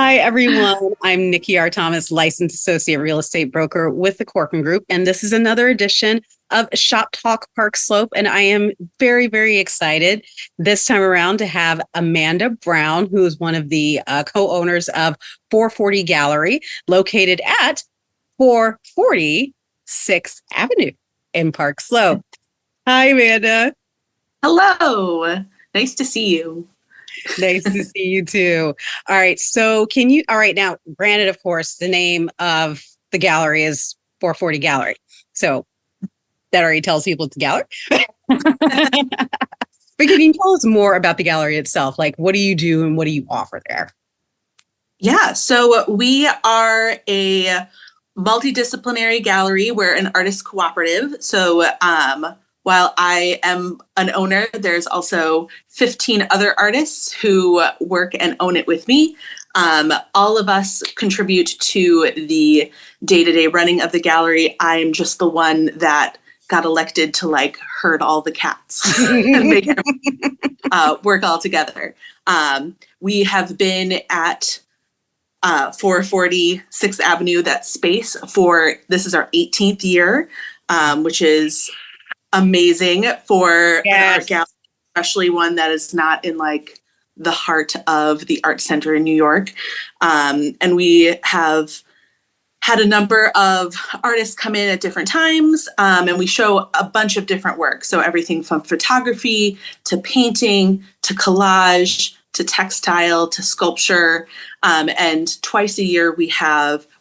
Hi, everyone. I'm Nikki R. Thomas, licensed associate real estate broker with the Corcoran Group, and this is another edition of Shop Talk Park Slope. And I am very, very excited this time around to have Amanda Brown, who is one of the co-owners of 440 Gallery, located at 440 6th Avenue in Park Slope. Hi, Amanda. Hello. Nice to see you. Nice to see you too. All right. All right. Now, granted, of course, the name of the gallery is 440 Gallery. So that already tells people it's a gallery. But can you tell us more about the gallery itself? Like, what do you do and what do you offer there? Yeah. So we are a multidisciplinary gallery. We're an artist cooperative. So while I am an owner, there's also 15 other artists who work and own it with me. All of us contribute to the day-to-day running of the gallery. I'm just the one that got elected to herd all the cats and make it work all together. We have been at 440 6th Avenue, that space, this is our 18th year, which is amazing for an art gallery, especially one that is not in the heart of the art center in New York. And we have had a number of artists come in at different times, and we show a bunch of different work. So everything from photography to painting to collage to textile to sculpture. And twice a year we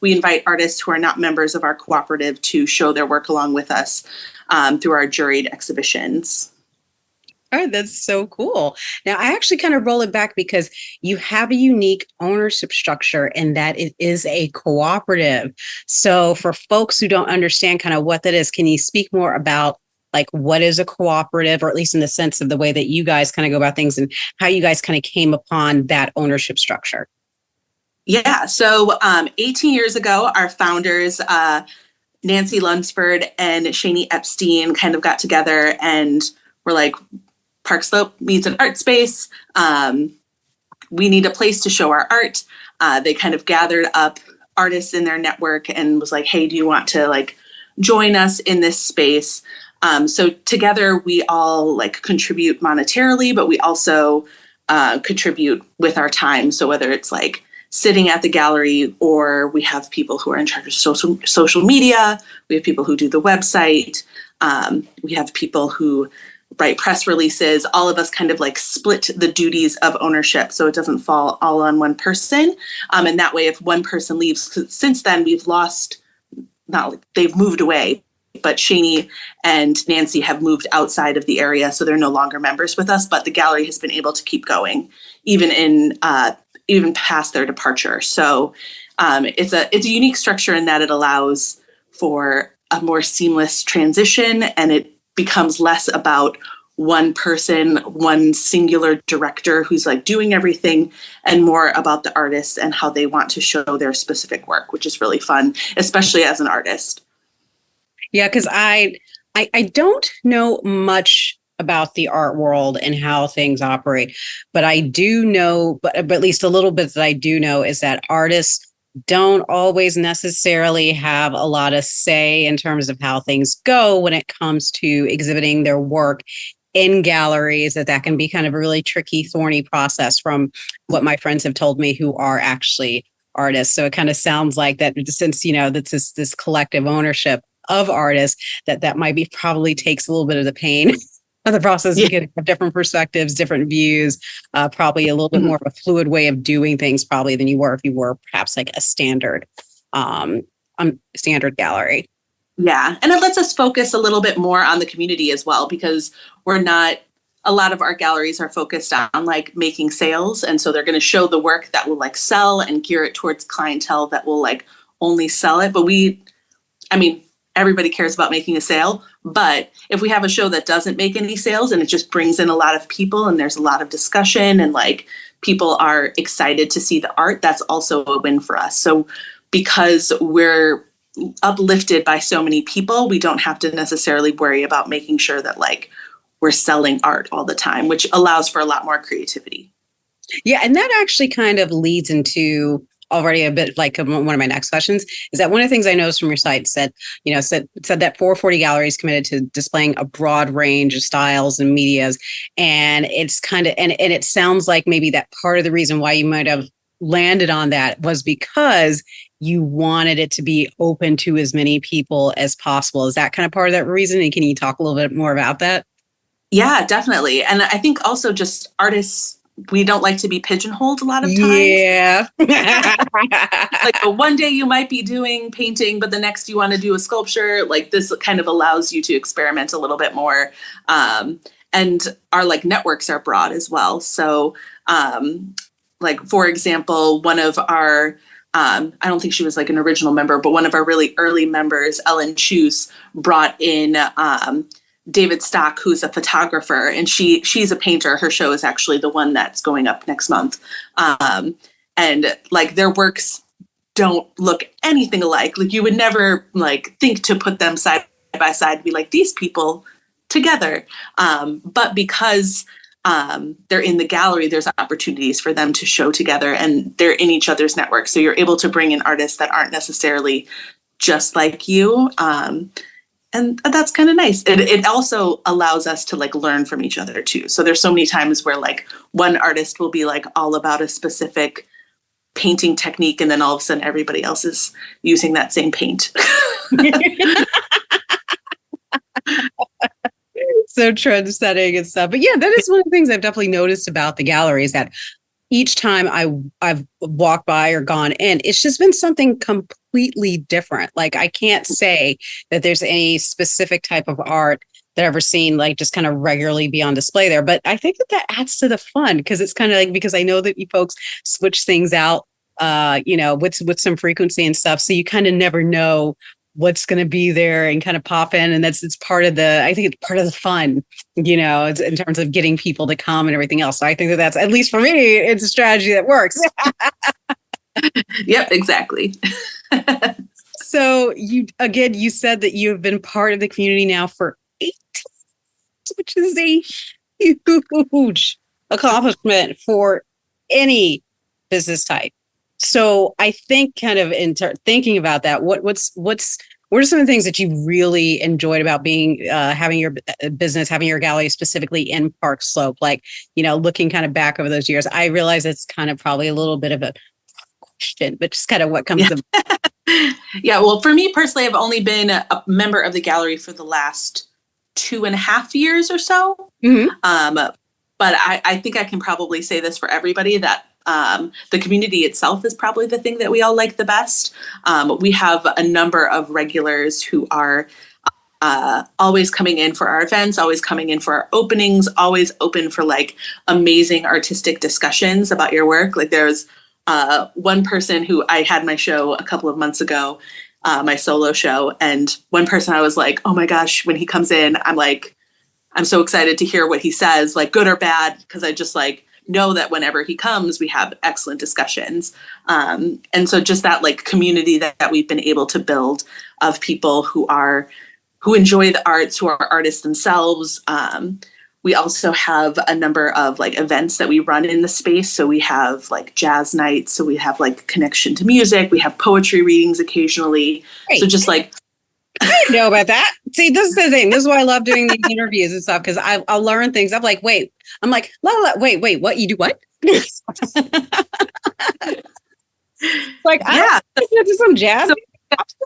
invite artists who are not members of our cooperative to show their work along with us through our juried exhibitions. All right, that's so cool. Now, I actually kind of roll it back because you have a unique ownership structure in that it is a cooperative. So for folks who don't understand kind of what that is, can you speak more about what is a cooperative, or at least in the sense of the way that you guys kind of go about things and how you guys kind of came upon that ownership structure? Yeah, so 18 years ago, our founders, Nancy Lunsford and Shani Epstein, kind of got together and were like, Park Slope needs an art space. We need a place to show our art. They kind of gathered up artists in their network and was like, hey, do you want to join us in this space? So together we all contribute monetarily, but we also contribute with our time. So whether it's sitting at the gallery, or we have people who are in charge of social media, we have people who do the website, we have people who write press releases. All of us kind of split the duties of ownership so it doesn't fall all on one person. And that way, if one person leaves, since then we've lost, they've moved away, but Shani and Nancy have moved outside of the area, so they're no longer members with us, but the gallery has been able to keep going even past their departure. So it's a unique structure in that it allows for a more seamless transition, and it becomes less about one person, one singular director who's doing everything, and more about the artists and how they want to show their specific work, which is really fun, especially as an artist. Yeah, because I don't know much about the art world and how things operate, but I do know, but at least a little bit that I do know is that artists don't always necessarily have a lot of say in terms of how things go when it comes to exhibiting their work in galleries, that can be kind of a really tricky, thorny process from what my friends have told me who are actually artists. So it kind of sounds like that since, that's this collective ownership of artists, that might be probably takes a little bit of the pain of the process. You get different perspectives, different views, probably a little bit more of a fluid way of doing things probably than you were if you were perhaps a standard gallery. Yeah. And it lets us focus a little bit more on the community as well, because a lot of art galleries are focused on making sales. And so they're going to show the work that will sell and gear it towards clientele that will only sell it. But everybody cares about making a sale. But if we have a show that doesn't make any sales and it just brings in a lot of people and there's a lot of discussion and people are excited to see the art, that's also a win for us. So because we're uplifted by so many people, we don't have to necessarily worry about making sure that we're selling art all the time, which allows for a lot more creativity. Yeah. And that actually kind of leads into already a bit like one of my next questions is that one of the things I noticed from your site said that 440 Gallery is committed to displaying a broad range of styles and medias. And it's kind of, and it sounds like maybe that part of the reason why you might have landed on that was because you wanted it to be open to as many people as possible. Is that kind of part of that reason? And can you talk a little bit more about that? Yeah, definitely. And I think also just artists, we don't like to be pigeonholed a lot of times. Yeah. Like one day you might be doing painting, but the next you want to do a sculpture. Like this kind of allows you to experiment a little bit more. And our like networks are broad as well. So like, for example, one of our I don't think she was like an original member, but one of our really early members, Ellen Chuse, brought in David Stock, who's a photographer, and she's a painter. Her show is actually the one that's going up next month. And like their works don't look anything alike. Like you would never like think to put them side by side, be like these people together. But because they're in the gallery, there's opportunities for them to show together and they're in each other's network. So you're able to bring in artists that aren't necessarily just like you. And that's kind of nice. It also allows us to like learn from each other too. So there's so many times where like one artist will be like all about a specific painting technique and then all of a sudden everybody else is using that same paint. So trend setting and stuff. But yeah, that is one of the things I've definitely noticed about the gallery is that each time I've walked by or gone in, it's just been something completely different. Like I can't say that there's any specific type of art that I've ever seen like just kind of regularly be on display there. But I think that that adds to the fun because it's kind of like because I know that you folks switch things out with some frequency and stuff. So you kind of never know what's going to be there and kind of pop in. And it's part of I think it's part of the fun, it's in terms of getting people to come and everything else. So I think that that's, at least for me, it's a strategy that works. Yep, exactly. So you said that you have been part of the community now for 8 years, which is a huge accomplishment for any business type. So I think kind of thinking about that, what are some of the things that you really enjoyed about being having your business, having your gallery specifically in Park Slope? Like, looking kind of back over those years, I realize it's kind of probably a little bit of a question, but just kind of what comes to Yeah, well, for me personally, I've only been a member of the gallery for the last 2.5 years or so. Mm-hmm. But I think I can probably say this for everybody that the community itself is probably the thing that we all like the best. We have a number of regulars who are always coming in for our events, always coming in for our openings, always open for like amazing artistic discussions about your work. Like there's one person who I had my show a couple of months ago, my solo show. And one person I was like, oh my gosh, when he comes in, I'm so excited to hear what he says, like good or bad, because I just like know that whenever he comes, we have excellent discussions. And so just that like community that we've been able to build of people who enjoy the arts, who are artists themselves. We also have a number of like events that we run in the space. So we have like jazz nights. So we have like connection to music. We have poetry readings occasionally. Great. So just like, I didn't know about that. See, this is the thing. This is why I love doing these interviews and stuff because I'll learn things. I'm like, wait, wait, what? You do what? Like, yeah, I do some jazz.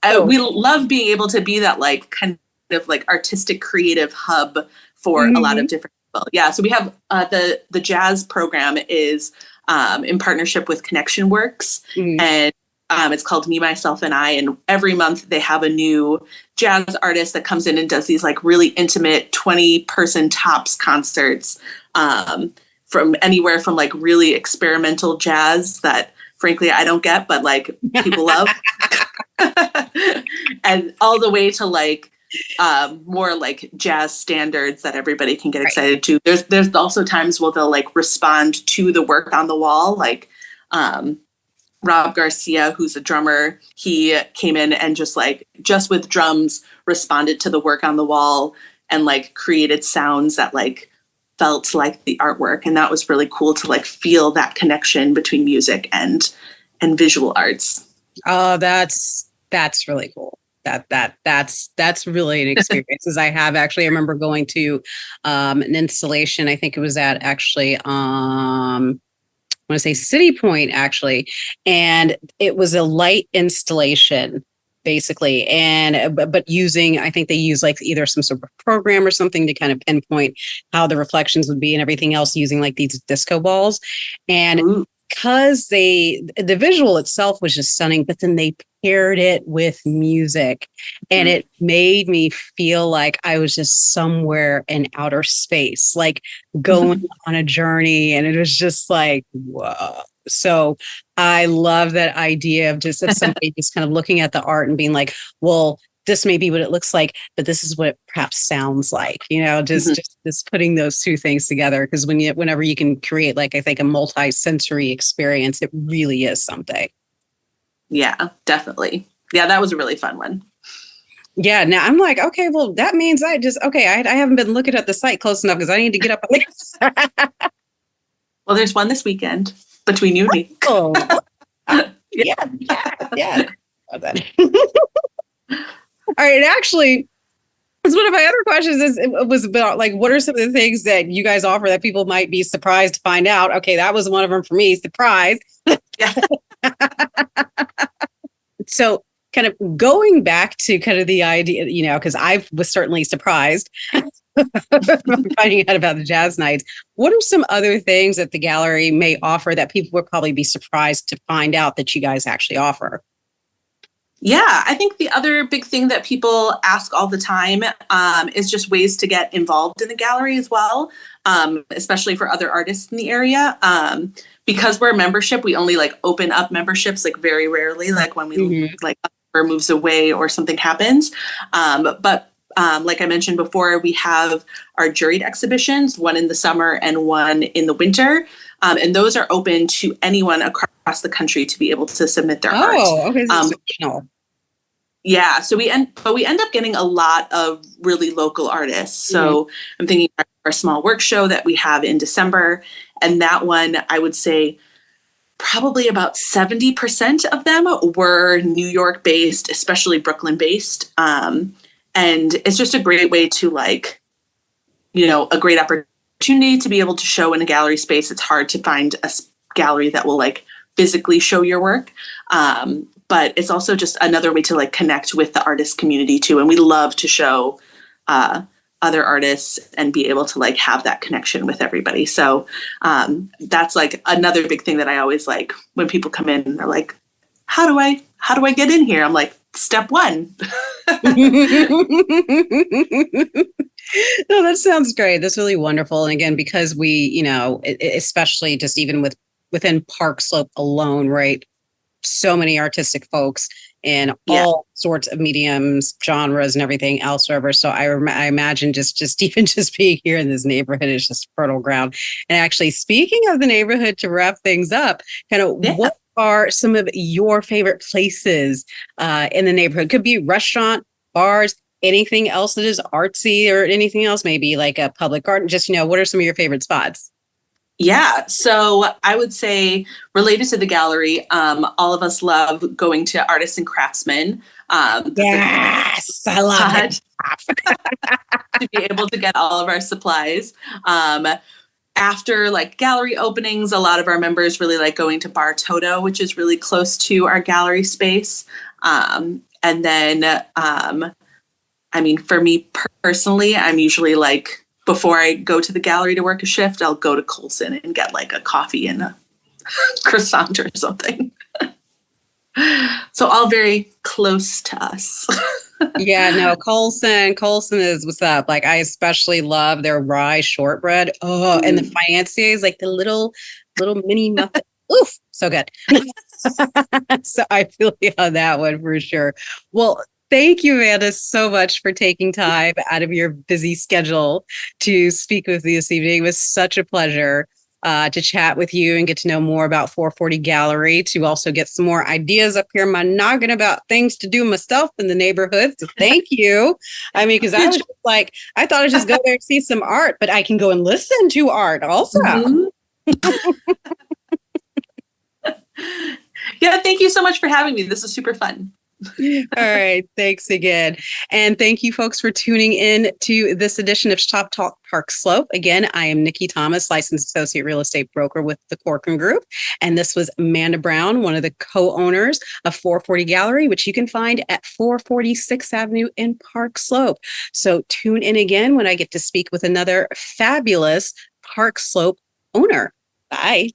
So, we love being able to be that like kind of like artistic creative hub for a lot of different people. Yeah, so we have the jazz program is in partnership with Connection Works, and it's called Me, Myself, and I. And every month they have a new jazz artist that comes in and does these like really intimate 20-person tops concerts from anywhere from like really experimental jazz that frankly I don't get, but like people love, and all the way to like more like jazz standards that everybody can get excited to. There's also times where they'll like respond to the work on the wall, like Rob Garcia, who's a drummer, he came in and just with drums responded to the work on the wall and like created sounds that like felt like the artwork. And that was really cool to like feel that connection between music and and visual arts. Oh, that's really cool. That's really an experience. As I have actually, I remember going to an installation. I think it was at actually I want to say City Point actually, and it was a light installation basically, and but using, I think they use like either some sort of program or something to kind of pinpoint how the reflections would be and everything else, using like these disco balls. And Ooh. because the visual itself was just stunning, but then they paired it with music, and Mhm. it made me feel like I was just somewhere in outer space, like going on a journey. And it was just like, whoa. So I love that idea of just of somebody just kind of looking at the art and being like, well, this may be what it looks like, but this is what it perhaps sounds like, Mhm. just putting those two things together. Because whenever you can create, like, I think a multi-sensory experience, it really is something. Yeah, definitely. Yeah, that was a really fun one. Yeah. Now I'm like, okay, well, that means I haven't been looking at the site close enough because I need to get up on this. Well, there's one this weekend between you and me. Oh, Yeah. yeah. All right. And actually, it's one of my other questions it was about, like, what are some of the things that you guys offer that people might be surprised to find out? Okay, that was one of them for me. Surprise. Yeah. So kind of going back to kind of the idea, because I was certainly surprised finding out about the jazz nights. What are some other things that the gallery may offer that people would probably be surprised to find out that you guys actually offer? Yeah, I think the other big thing that people ask all the time is just ways to get involved in the gallery as well, especially for other artists in the area. Because we're a membership, we only like open up memberships like very rarely, like when we Mhm. like or moves away or something happens. But like I mentioned before, we have our juried exhibitions, one in the summer and one in the winter. And those are open to anyone across the country to be able to submit their art. Oh, okay. This Um, is regional. yeah, so we end up getting a lot of really local artists. Mhm. So I'm thinking our small work show that we have in December, and that one I would say probably about 70% of them were New York based, especially Brooklyn based. And it's just a great way to a great opportunity to be able to show in a gallery space. It's hard to find a gallery that will like physically show your work. But it's also just another way to like connect with the artist community too. And we love to show other artists and be able to like have that connection with everybody. So that's like another big thing that I always like when people come in and they're like, how do I get in here? I'm like, step one. No, that sounds great. That's really wonderful. And again, because we, especially just even within Park Slope alone, right? So many artistic folks in Yeah. all sorts of mediums, genres, and everything else. Wherever. So I imagine just even just being here in this neighborhood is just fertile ground. And actually, speaking of the neighborhood, to wrap things up, kind of Yeah. what are some of your favorite places in the neighborhood? Could be restaurant, bars, anything else that is artsy, or anything else, maybe like a public garden. Just, what are some of your favorite spots? Yeah, so I would say related to the gallery, all of us love going to Artists and Craftsmen. That's a Yes, I love spot it. to be able to get all of our supplies. After like gallery openings, a lot of our members really like going to Bar Toto, which is really close to our gallery space. And then, I mean, for me personally, I'm usually like, before I go to the gallery to work a shift, I'll go to Colson and get like a coffee and a croissant or something. So all very close to us. Yeah, no, Colson is what's up. Like, I especially love their rye shortbread. Oh, and the Mm. financiers, like the little mini muffin. Oof, so good. So I feel you on that one for sure. Well, thank you, Amanda, so much for taking time out of your busy schedule to speak with me this evening. It was such a pleasure to chat with you and get to know more about 440 Gallery, to also get some more ideas up here in my noggin about things to do myself in the neighborhood. So thank you. I mean, because I was just like, I thought I'd just go there and see some art, but I can go and listen to art also. Mhm. Yeah, thank you so much for having me. This was super fun. All right. Thanks again. And thank you, folks, for tuning in to this edition of Shop Talk Park Slope. Again, I am Nikki Thomas, licensed associate real estate broker with the Corcoran Group. And this was Amanda Brown, one of the co-owners of 440 Gallery, which you can find at 446th Avenue in Park Slope. So tune in again when I get to speak with another fabulous Park Slope owner. Bye.